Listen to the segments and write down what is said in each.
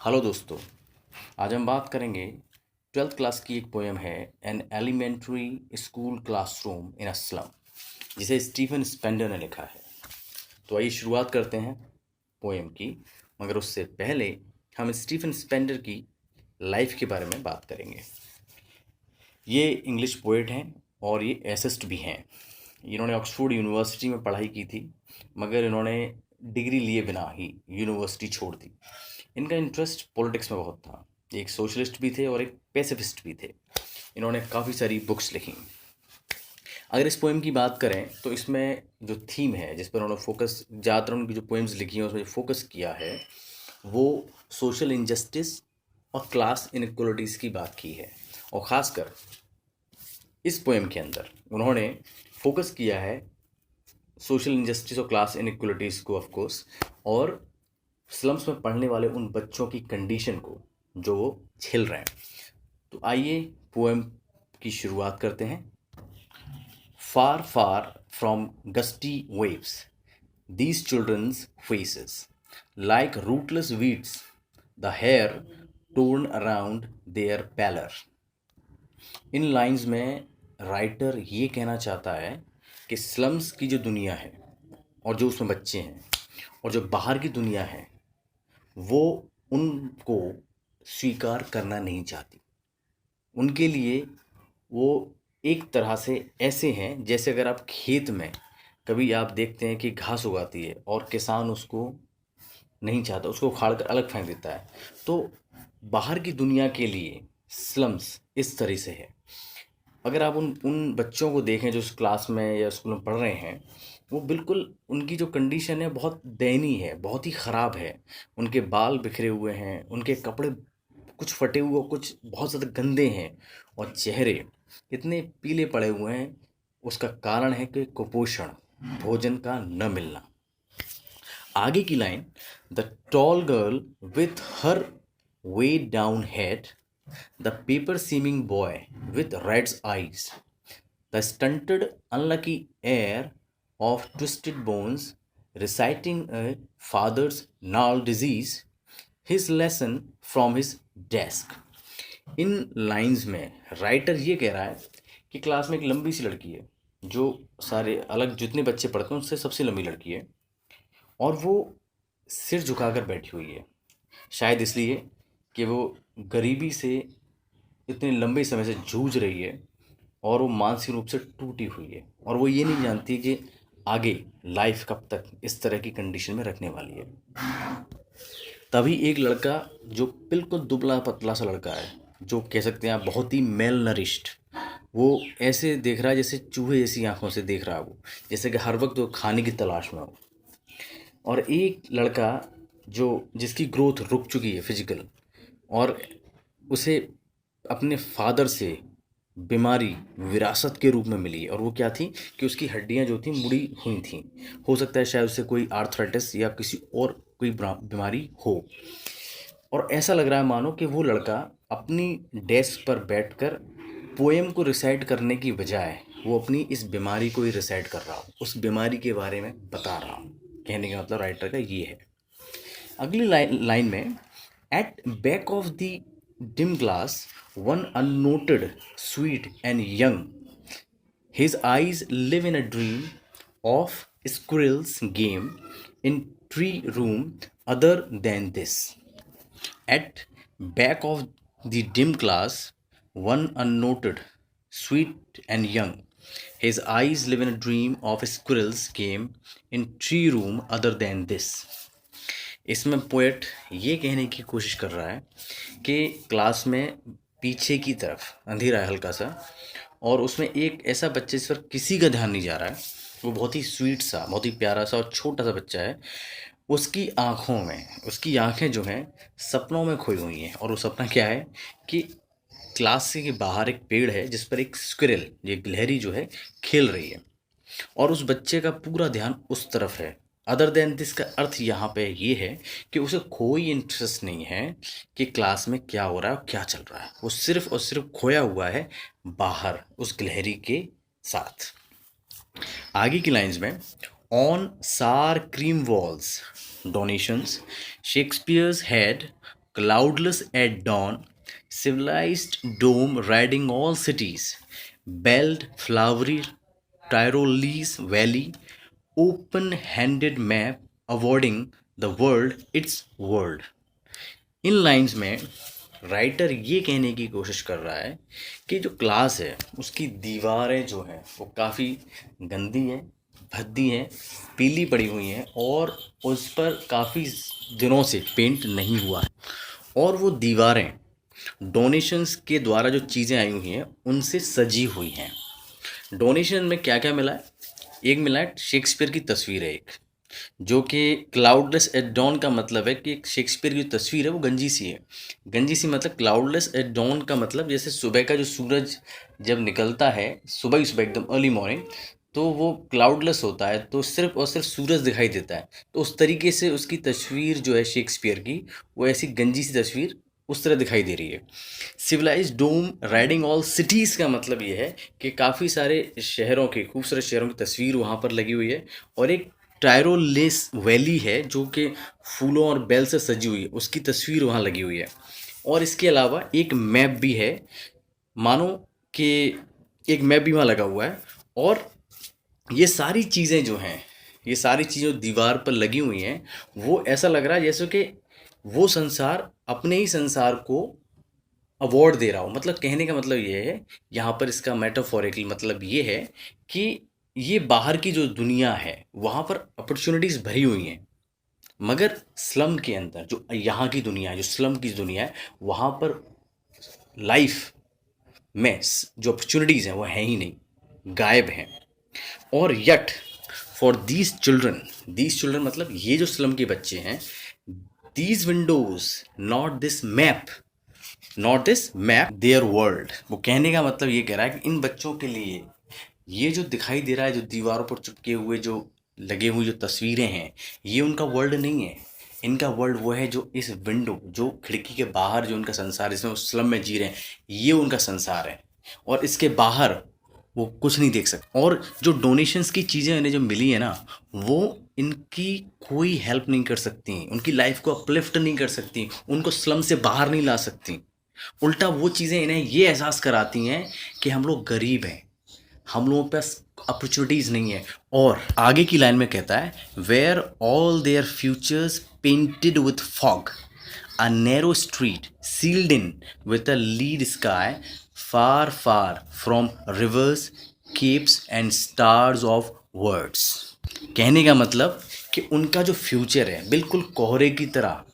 Hello दोस्तों। आज हम बात करेंगे ट्वेल्थ क्लास की। एक पोएम है an elementary school classroom in a slum, जिसे स्टीफन स्पेंडर ने लिखा है। तो आइए शुरुआत करते हैं पोएम की, मगर उससे पहले हम स्टीफन स्पेंडर की लाइफ के बारे में बात करेंगे। ये इंग्लिश पोएट हैं और ये एसिस्ट भी हैं। इन्होंने ऑक्सफोर्ड यूनिवर्सिटी में पढ़ाई की थी, मगर इन्होंने डिग्री लिए बिना ही यूनिवर्सिटी छोड़ दी। इनका इंटरेस्ट पॉलिटिक्स में बहुत था। ये एक सोशलिस्ट भी थे और एक पैसिफिस्ट भी थे। इन्होंने काफ़ी सारी बुक्स लिखी। अगर इस पोएम की बात करें तो इसमें जो थीम है जिस पर उन्होंने फोकस, ज़्यादातर उनकी जो पोएम्स लिखी हैं उसमें जो फोकस किया है वो सोशल इनजस्टिस और क्लास इनइक्वलिटीज़ की बात की है। और ख़ासकर इस पोएम के अंदर उन्होंने फोकस किया है सोशल इनजस्टिस और क्लास इनइक्वलिटीज़ को, ऑफ कोर्स, और स्लम्स में पढ़ने वाले उन बच्चों की कंडीशन को जो वो झेल रहे हैं। तो आइए पोएम की शुरुआत करते हैं। Far far from gusty waves these children's faces like rootless weeds, the hair torn around their pallor। In lines में राइटर ये कहना चाहता है कि स्लम्स की जो दुनिया है और जो उसमें बच्चे हैं और जो बाहर की दुनिया है वो उनको स्वीकार करना नहीं चाहती। उनके लिए वो एक तरह से ऐसे हैं जैसे अगर आप खेत में कभी आप देखते हैं कि घास उगाती है और किसान उसको नहीं चाहता, उसको उखाड़ कर अलग फेंक देता है। तो बाहर की दुनिया के लिए स्लम्स इस तरह से है। अगर आप उन उन बच्चों को देखें जो इस क्लास में या स्कूल में पढ़ रहे हैं, वो बिल्कुल उनकी जो कंडीशन है बहुत दयनीय है, बहुत ही ख़राब है। उनके बाल बिखरे हुए हैं, उनके कपड़े कुछ फटे हुए, कुछ बहुत ज़्यादा गंदे हैं, और चेहरे इतने पीले पड़े हुए हैं। उसका कारण है कि कुपोषण, भोजन का न मिलना। आगे की line, the tall girl with her weighed down head, the paper seeming boy with red's eyes, the stunted, unlucky heir of twisted bones, reciting a father's gnarled disease, his lesson from his desk। In lines में writer ये कह रहा है कि class में एक लंबी सी लड़की है, जो सारे अलग जितने बच्चे पढ़ते हैं उससे सबसे लंबी लड़की है, और वो सिर झुकाकर बैठी हुई है। शायद इसलिए कि वो गरीबी से इतने लंबे समय से जूझ रही है और वो मानसिक रूप से टूटी हुई है, और वो ये नहीं जानती कि आगे लाइफ कब तक इस तरह की कंडीशन में रखने वाली है। तभी एक लड़का जो बिल्कुल दुबला पतला सा लड़का है, जो कह सकते हैं आप बहुत ही मेल नरिश्ड, वो ऐसे देख रहा है जैसे चूहे जैसी आंखों से देख रहा है वो, जैसे कि हर वक्त वो खाने की तलाश में हो। और एक लड़का जो जिसकी ग्रोथ रुक चुकी है फिजिकल, और उसे अपने फादर से बीमारी विरासत के रूप में मिली, और वो क्या थी कि उसकी हड्डियां जो थी मुड़ी हुई थी। हो सकता है शायद उसे कोई आर्थराइटिस या किसी और कोई बीमारी हो। और ऐसा लग रहा है मानो कि वो लड़का अपनी डेस्क पर बैठकर पोएम को रिसाइट करने की बजाय वो अपनी इस बीमारी को ही रिसाइट कर रहा हो, उस बीमारी के बारे में बता रहा हूँ। कहने का मतलब राइटर का ये है। अगली लाइन में, at back of the dim glass one unnoted sweet and young, his eyes live in a dream of squirrel's game in tree room other than this. At back of the dim glass one unnoted sweet and young, his eyes live in a dream of a squirrel's game in tree room other than this। इसमें poet ये कहने की कोशिश कर रहा है कि class में पीछे की तरफ अंधेरा है हल्का सा, और उसमें एक ऐसा बच्चा जिस पर किसी का ध्यान नहीं जा रहा है, वो बहुत ही स्वीट सा, बहुत ही प्यारा सा और छोटा सा बच्चा है। उसकी आँखों में, उसकी आँखें जो हैं सपनों में खोई हुई हैं, और वो सपना क्या है कि क्लास के बाहर एक पेड़ है जिस पर एक स्क्विरल, एक गिलहरी जो है खेल रही है, और उस बच्चे का पूरा ध्यान उस तरफ है। अदर देन दिस का अर्थ यहाँ पे ये है कि उसे कोई इंटरेस्ट नहीं है कि क्लास में क्या हो रहा है और क्या चल रहा है। वो सिर्फ और सिर्फ खोया हुआ है बाहर उस गिलहरी के साथ। आगे की लाइंस में, ऑन सार cream walls donations Shakespeare's had cloudless at dawn, civilized dome riding all cities, belled flowery Tyrolese valley, open-handed map awarding the world its world. In lines में राइटर ये कहने की कोशिश कर रहा है कि जो क्लास है उसकी दीवारें जो हैं वो काफ़ी गंदी हैं, भद्दी हैं, पीली पड़ी हुई हैं और उस पर काफ़ी दिनों से पेंट नहीं हुआ है और वो दीवारें डोनेशंस के द्वारा जो चीज़ें आई हुई हैं उनसे सजी हुई हैं। डोनेशन में क्या क्या मिला है? एक मिला है शेक्सपियर की तस्वीर है एक, जो कि क्लाउडलेस एट डॉन का मतलब है कि एक शेक्सपियर की जो तस्वीर है वो गंजी सी है। गंजी सी मतलब क्लाउडलेस एट डॉन का मतलब जैसे सुबह का जो सूरज जब निकलता है सुबह ही सुबह एकदम अर्ली मॉर्निंग, तो वो क्लाउडलेस होता है, तो सिर्फ और सिर्फ सूरज दिखाई देता है। तो उस तरीके से उसकी तस्वीर जो है शेक्सपियर की, वो ऐसी गंजी सी तस्वीर उस तरह दिखाई दे रही है। सिविलाइज डोम राइडिंग ऑल सिटीज़ का मतलब ये है कि काफ़ी सारे शहरों की, खूबसूरत शहरों की तस्वीर वहाँ पर लगी हुई है और एक टायरोलेस वैली है जो कि फूलों और बेल से सजी हुई है, उसकी तस्वीर वहाँ लगी हुई है। और इसके अलावा एक मैप भी है, मानो कि एक मैप भी वहाँ लगा हुआ है। और ये सारी चीज़ें जो हैं, ये सारी चीज़ें दीवार पर लगी हुई हैं, वो ऐसा लग रहा है जैसे कि वो संसार अपने ही संसार को अवार्ड दे रहा हो। मतलब कहने का मतलब ये है, यहाँ पर इसका मेटाफोरिकल मतलब ये है कि ये बाहर की जो दुनिया है वहाँ पर अपॉर्चुनिटीज़ भरी हुई हैं, मगर स्लम के अंदर जो यहाँ की दुनिया है, जो स्लम की दुनिया है, वहाँ पर लाइफ में जो अपॉर्चुनिटीज़ हैं वो हैं ही नहीं, गायब हैं। और यट फॉर दीज चिल्ड्रन मतलब ये जो स्लम के बच्चे हैं, these Windows not this map there world. वो कहने का मतलब ये कह रहा है कि इन बच्चों के लिए ये जो दिखाई दे रहा है, जो दीवारों पर चिपके हुए जो लगे हुए जो तस्वीरें हैं, ये उनका वर्ल्ड नहीं है। इनका वर्ल्ड वो है जो इस विंडो, जो खिड़की के बाहर जो उनका संसार, इसमें वो स्लम में जी रहे हैं, ये उनका संसार है और इसके बाहर वो कुछ नहीं देख सकते। और जो डोनेशंस की चीज़ें इन्हें जो मिली है ना, वो इनकी कोई हेल्प नहीं कर सकती, उनकी लाइफ को अपलिफ्ट नहीं कर सकती, उनको स्लम से बाहर नहीं ला सकती। उल्टा वो चीज़ें इन्हें ये एहसास कराती हैं कि हम लोग गरीब हैं, हम लोगों के पास अपॉर्चुनिटीज़ नहीं है। और आगे की लाइन में कहता है, where all their futures painted with fog, a narrow street sealed in with a lead sky, far far from rivers, capes and stars of words। कहने का मतलब कि उनका जो फ्यूचर है बिल्कुल कोहरे की तरह,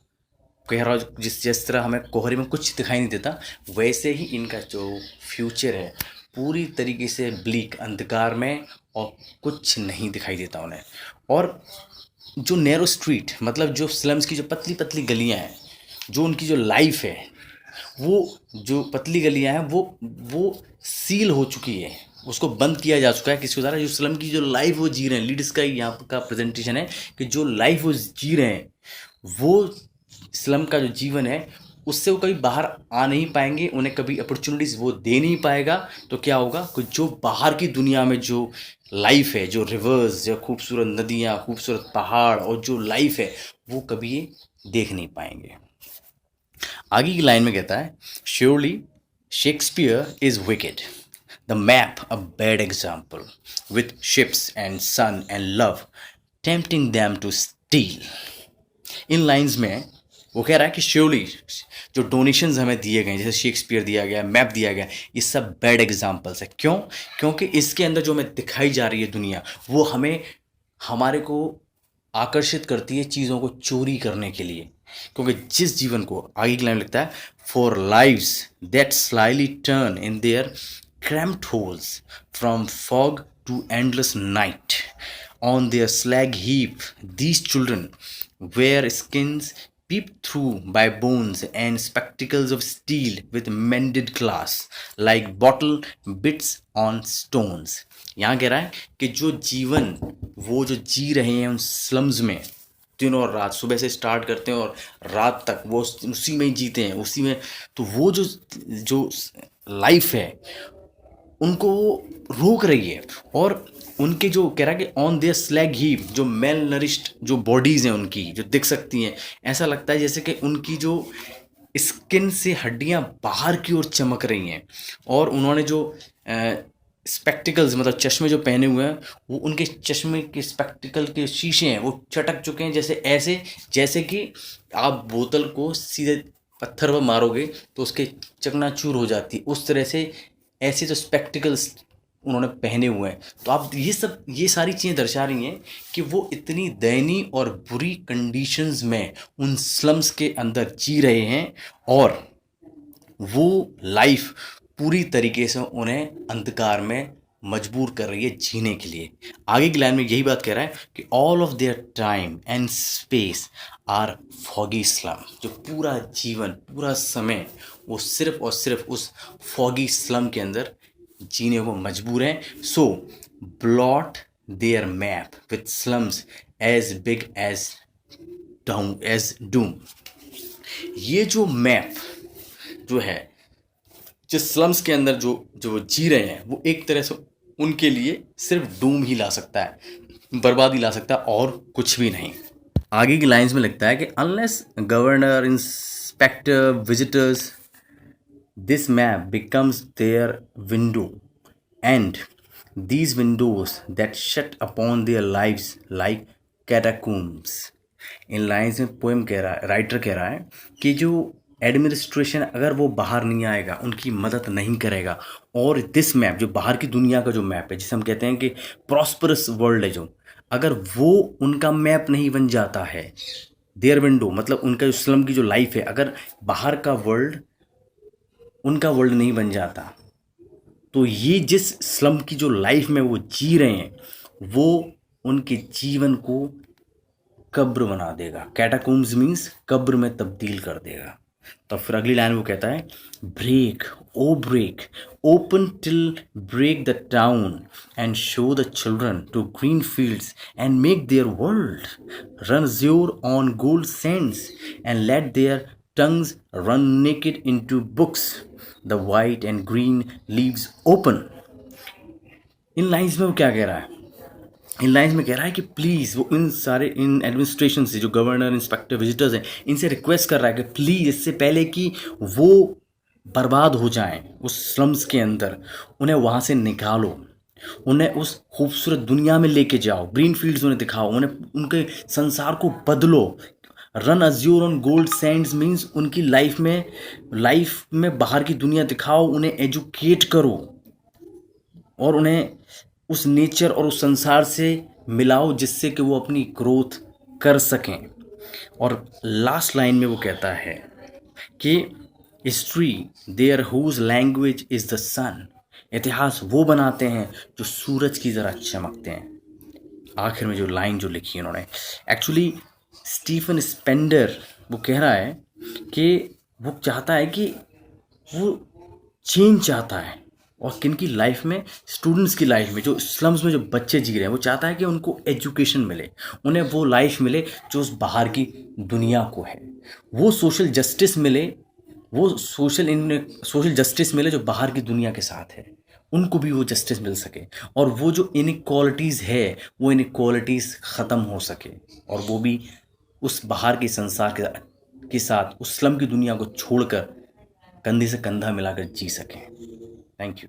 कह रहा जिस तरह हमें कोहरे में कुछ दिखाई नहीं देता, वैसे ही इनका जो फ्यूचर है पूरी तरीके से ब्लीक, अंधकार में, और कुछ नहीं दिखाई देता उन्हें। और जो नैरो स्ट्रीट मतलब जो स्लम्स की जो पतली पतली गलियां हैं, जो उनकी जो लाइफ है, वो जो पतली गलियां हैं वो सील हो चुकी है, उसको बंद किया जा चुका है किसके द्वारा? जो स्लम की जो लाइफ वो जी रहे हैं, लीड्स का यहाँ का प्रेजेंटेशन है कि जो लाइफ वो जी रहे हैं, वो स्लम का जो जीवन है उससे वो कभी बाहर आ नहीं पाएंगे, उन्हें कभी अपॉर्चुनिटीज़ वो दे नहीं पाएगा। तो क्या होगा कि जो बाहर की दुनिया में जो लाइफ है, जो रिवर्स, जो खूबसूरत नदियाँ, खूबसूरत पहाड़ और जो लाइफ है, वो कभी ये देख नहीं पाएंगे। आगे की लाइन में कहता है, surely Shakespeare is wicked, the map a bad example, with ships and sun and love tempting them to steal. In lines में वो कह रहा है कि श्योरली जो डोनेशंस हमें दिए गए, जैसे शेक्सपियर दिया गया, मैप दिया गया, ये सब बैड एग्जाम्पल्स है। क्यों? क्योंकि इसके अंदर जो हमें दिखाई जा रही है दुनिया, वो हमारे को आकर्षित करती है चीज़ों को चोरी करने के लिए। क्योंकि जिस जीवन को, आगे की लाइन लिखता है, for lives that slyly turn in their cramped holes from fog to endless night on their slag heap, these children wear skins peeped through by bones and spectacles of steel with mended glass like bottle bits on stones। यहाँ कह रहा है कि जो जीवन वो जो जी रहे हैं उन स्लम्स में, दिन और रात, सुबह से स्टार्ट करते हैं और रात तक वो उसी में ही जीते हैं, उसी में, तो वो जो लाइफ है उनको रोक रही है। और उनके जो कह रहा है कि ऑन देयर स्लैग हीप, जो मेल नरिश्ड जो बॉडीज़ हैं उनकी, जो दिख सकती हैं, ऐसा लगता है जैसे कि उनकी जो स्किन से हड्डियां बाहर की ओर चमक रही हैं, और उन्होंने जो स्पेक्टिकल्स मतलब चश्मे जो पहने हुए हैं, वो उनके चश्मे के स्पेक्टिकल के शीशे हैं वो चटक चुके हैं, जैसे कि आप बोतल को सीधे पत्थर पर मारोगे तो उसके चकनाचूर हो जाती, उस तरह से ऐसे जो स्पेक्टिकल्स उन्होंने पहने हुए हैं। तो आप ये सारी चीज़ें दर्शा रही हैं कि वो इतनी दयनीय और बुरी कंडीशंस में उन स्लम्स के अंदर जी रहे हैं, और वो लाइफ पूरी तरीके से उन्हें अंधकार में मजबूर कर रही है जीने के लिए। आगे की लाइन में यही बात कह रहा है कि all of their time and space are foggy slum, जो पूरा जीवन पूरा समय वो सिर्फ और सिर्फ उस फॉगी स्लम के अंदर जीने को मजबूर हैं। So blot their map with slums as big as doom. ये जो मैप जो है, जिस स्लम्स के अंदर जो जी रहे हैं, वो एक तरह से उनके लिए सिर्फ डूम ही ला सकता है, बर्बादी ला सकता है, और कुछ भी नहीं। आगे की लाइंस में लिखता है कि unless governor inspector visitors this map becomes their window, and these windows that shut upon their lives like catacombs। In lines में पोएम कह रहा है, राइटर कह रहा है कि जो एडमिनिस्ट्रेशन अगर वो बाहर नहीं आएगा, उनकी मदद नहीं करेगा, और दिस मैप जो बाहर की दुनिया का जो मैप है, जिसे हम कहते हैं कि प्रॉस्परस वर्ल्ड है, जो अगर वो उनका मैप नहीं बन जाता है, देयर विंडो मतलब उनका जो स्लम की जो लाइफ है, अगर बाहर का वर्ल्ड उनका वर्ल्ड नहीं बन जाता, तो ये जिस स्लम की जो लाइफ में वो जी रहे हैं, वो उनके जीवन को कब्र बना देगा। कैटाकॉम्ब्स मीन्स कब्र में तब्दील कर देगा। तो फिर अगली लाइन वो कहता है, break O break open till break the town and show the children to green fields and make their world run azure on gold sands and let their tongues run naked into books, the white and green leaves open। In lines में वो क्या कह रहा है? इन lines में कह रहा है कि प्लीज़ वो इन एडमिनिस्ट्रेशन से, जो गवर्नर इंस्पेक्टर विजिटर्स हैं, इनसे रिक्वेस्ट कर रहा है कि प्लीज़ इससे पहले कि वो बर्बाद हो जाएं उस स्लम्स के अंदर, उन्हें वहाँ से निकालो, उन्हें उस खूबसूरत दुनिया में लेके जाओ, ग्रीन फील्ड्स उन्हें दिखाओ, उन्हें उनके संसार को बदलो। Run Azure on gold Sands means उनकी लाइफ में बाहर की दुनिया दिखाओ, उन्हें एजुकेट करो, और उन्हें उस नेचर और उस संसार से मिलाओ, जिससे कि वो अपनी ग्रोथ कर सकें। और लास्ट लाइन में वो कहता है कि history their whose language is the sun. इतिहास वो बनाते हैं जो सूरज की तरह चमकते हैं। आखिर में जो लाइन जो लिखी है उन्होंने, एक्चुअली स्टीफन स्पेंडर वो कह रहा है कि वो चाहता है कि वो चेंज चाहता है, और किनकी लाइफ में, स्टूडेंट्स की लाइफ में, जो स्लम्स में जो बच्चे जी रहे हैं, वो चाहता है कि उनको एजुकेशन मिले, उन्हें वो लाइफ मिले जो उस बाहर की दुनिया को है, वो सोशल जस्टिस मिले, वो सोशल जस्टिस मिले जो बाहर की दुनिया के साथ है, उनको भी वो जस्टिस मिल सके, और वो जो इनइक्वालिटीज़ है वो इनइक्वालिटीज़ ख़त्म हो सके, और वो भी उस बाहर के संसार के साथ उस स्लम की दुनिया को छोड़कर कंधे से कंधा मिलाकर जी सकें। Thank you.